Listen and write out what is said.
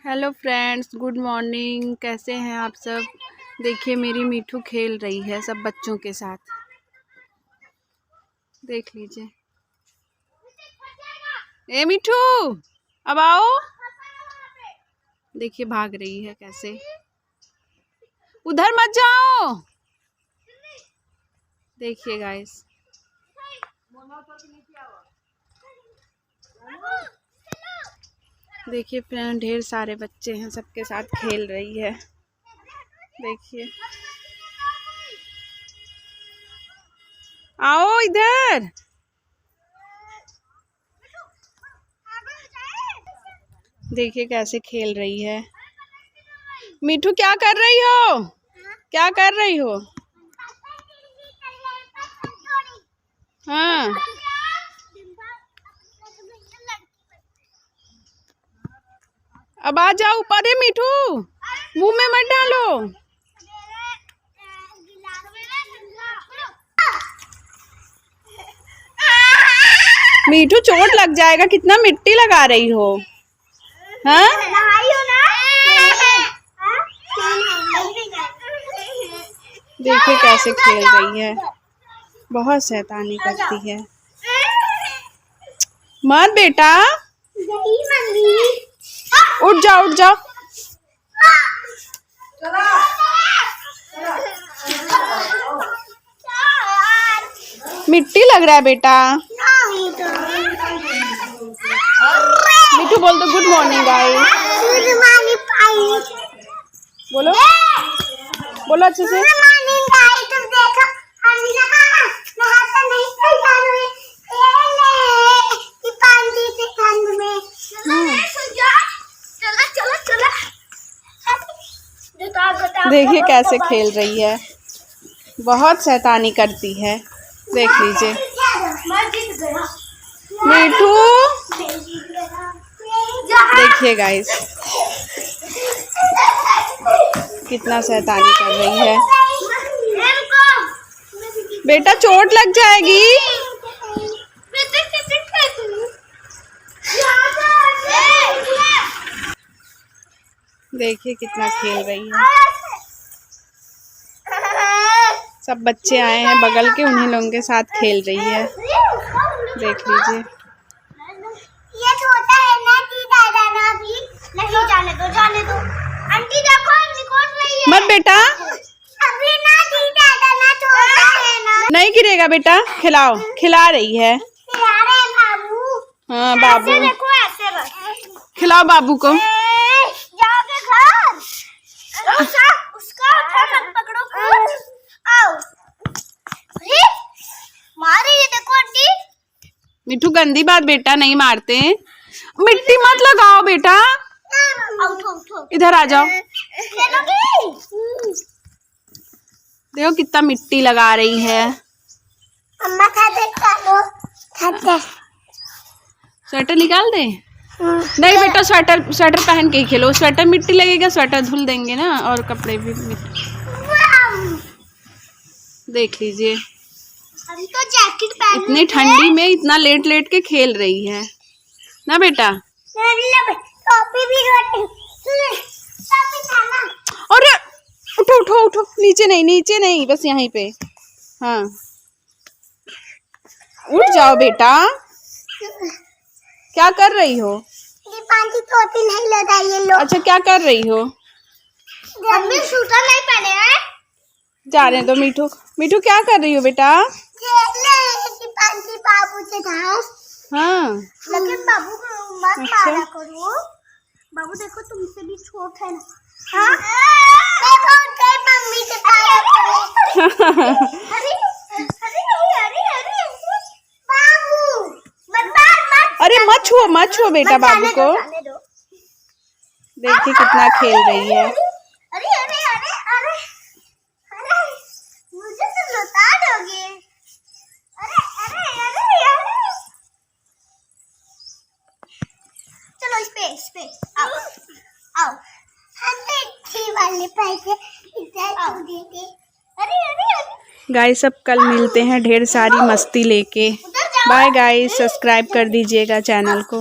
Hello friends, good morning. कैसे हैं आप सब? देखिए मेरी मीठू खेल रही है सब बच्चों के साथ। देख लीजिए। ए मीठू, अब आओ। देखिए भाग रही है कैसे। उधर मत जाओ। देखिए गाइस, देखिए फ्रेंड, ढेर सारे बच्चे हैं, सबके साथ खेल रही है। देखिए, आओ इधर। देखिए कैसे खेल रही है। मीठू क्या कर रही हो? क्या कर रही हो? हाँ, अब आ जाओ ऊपर। मीठू, मुंह में मत डालो। मीठू चोट लग जाएगा। कितना मिट्टी लगा रही हो? हाँ, देखिए कैसे खेल रही है। बहुत शैतानी करती है। मत बेटा, उठ जाओ उठ जाओ। मिट्टी लग रहा है बेटा। मीठू बोल दो गुड मॉर्निंग गाइस। बोलो बोलो अच्छे से। देखिए कैसे खेल रही है। बहुत शैतानी करती है। देख लीजिए। मीठू, देखिए गाइस कितना शैतानी कर रही है। बेटा चोट लग जाएगी। देखिए कितना खेल रही है। सब बच्चे आए हैं बगल के, उन्हीं लोगों के साथ खेल रही है। देख लीजिए। ये छोटा है ना, दादा भी नहीं, जाने दो आंटी, देखो निकोट रही है। मत बेटा, अभी ना दादा ना, छोटा है ना। नहीं गिरेगा बेटा। खिलाओ, खिला रही है। खिला रहे हैं बाबू। हाँ बाबू, ऐसे देखो, ऐसे बस खिलाओ बाबू को। जाके घर उसका मत पकड़ो। आओ, मारी ये देखो आंटी। मिठू गंदी बात बेटा, नहीं मारते। मिट्टी मत लगाओ बेटा। उठो इधर आ जाओ। देखो कितना मिट्टी लगा रही है। अम्मा खाते स्वेटर निकाल दे। नहीं बेटा, स्वेटर पहन के ही खेलो। स्वेटर मिट्टी लगेगा, स्वेटर धुल देंगे ना, और कपड़े भी मिट्टी। देख लीजिए, हम तो जैकेट पहन इतनी ठंडी में इतना लेट लेट के खेल रही है ना बेटा। टोपी भी अरे उठो उठो उठो, नीचे नहीं, बस यहीं पे। हाँ, उठ जाओ बेटा। क्या कर रही हो? दीपांशी टोपी नहीं लगाई लो। अच्छा, क्या कर रही हो? मम्मी सूटर नहीं पहने हैं। जा रहे हैं तो मीठू क्या कर रही हो बेटा? दीपांशी बाबू से था। हाँ, लेकिन बाबू को मत मारा करो। बाबू देखो तुमसे भी छोट है ना। हाँ? देखो मम्मी के बाबू अरे मत छुओ बेटा बाबू को। देखिए कितना खेल रही है। अरे मुझे तो लौटा दोगे। अरे चलो इस पे आओ हमें अच्छी वाले पैसे इधर दे दे। अरे गाइस सब कल मिलते हैं ढेर सारी मस्ती लेके। बाय गाइस, सब्सक्राइब कर दीजिएगा चैनल को।